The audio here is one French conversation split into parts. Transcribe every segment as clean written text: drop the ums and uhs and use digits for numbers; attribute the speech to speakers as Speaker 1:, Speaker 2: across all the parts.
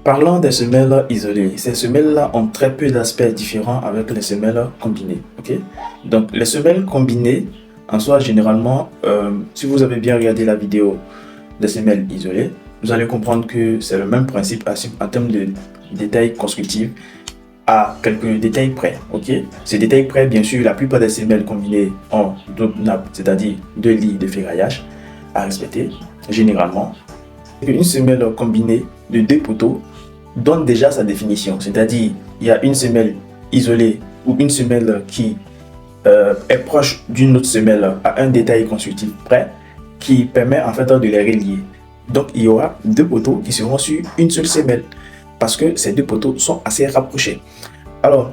Speaker 1: Parlons des semelles isolées. Ces semelles-là ont très peu d'aspects différents avec les semelles combinées. Ok. Donc, les semelles combinées, en soi, généralement, si vous avez bien regardé la vidéo des semelles isolées, vous allez comprendre que c'est le même principe en termes de détails constructifs à quelques détails près. Ok. Ces détails près, bien sûr, la plupart des semelles combinées ont deux nappes, c'est-à-dire deux lits de ferraillage à respecter, généralement. Une semelle combinée de deux poteaux donne déjà sa définition, c'est-à-dire il y a une semelle isolée ou une semelle qui est proche d'une autre semelle à un détail constructif près qui permet en fait de les relier. Donc il y aura deux poteaux qui seront sur une seule semelle parce que ces deux poteaux sont assez rapprochés. Alors,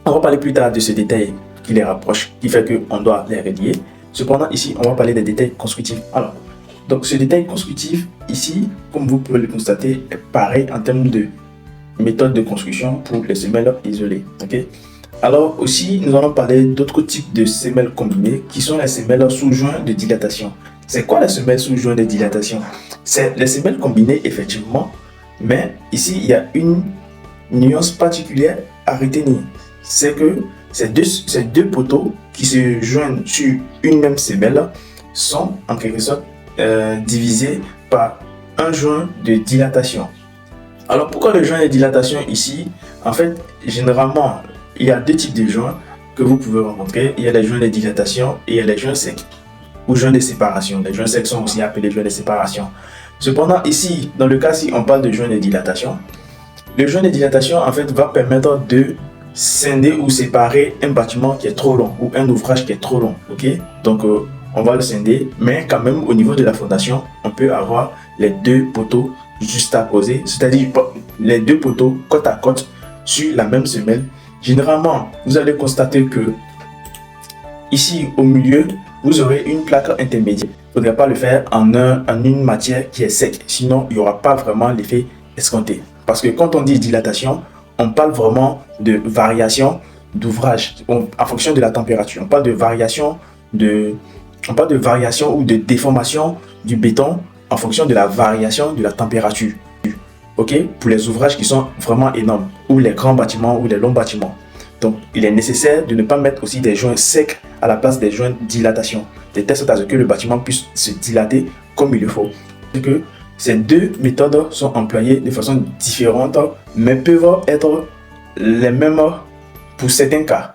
Speaker 1: on va parler plus tard de ce détail qui les rapproche, qui fait qu'on doit les relier. Cependant, ici, on va parler des détails constructifs. Alors, donc ce détail constructif ici, comme vous pouvez le constater, est pareil en termes de méthode de construction pour les semelles isolées. Okay? Alors aussi, nous allons parler d'autres types de semelles combinées qui sont les semelles sous-joints de dilatation. C'est quoi les semelles sous-joints de dilatation? C'est les semelles combinées effectivement, mais ici il y a une nuance particulière à retenir. C'est que ces deux poteaux qui se joignent sur une même semelle sont en quelque sorte divisés par un joint de dilatation. Alors pourquoi le joint de dilatation ici? En fait, généralement, il y a deux types de joints que vous pouvez rencontrer. Il y a les joints de dilatation et il y a les joints secs ou joints de séparation. Les joints secs sont aussi appelés joints de séparation. Cependant, ici, dans le cas si on parle de joint de dilatation, le joint de dilatation en fait va permettre de scinder ou séparer un bâtiment qui est trop long ou un ouvrage qui est trop long. Ok? Donc on va le scinder, mais quand même au niveau de la fondation, on peut avoir les deux poteaux juste à poser, c'est-à-dire les deux poteaux côte à côte sur la même semelle. Généralement, vous allez constater que ici au milieu, vous aurez une plaque intermédiaire. Il ne faudrait pas le faire en une matière qui est sec, sinon il n'y aura pas vraiment l'effet escompté. Parce que quand on dit dilatation, on parle vraiment de variation d'ouvrage en fonction de la température. On parle de variation ou de déformation du béton en fonction de la variation de la température. Ok, pour les ouvrages qui sont vraiment énormes, ou les grands bâtiments ou les longs bâtiments. Donc, il est nécessaire de ne pas mettre aussi des joints secs à la place des joints de dilatation, de telle sorte à ce que le bâtiment puisse se dilater comme il le faut. C'est que ces deux méthodes sont employées de façon différente, mais peuvent être les mêmes pour certains cas.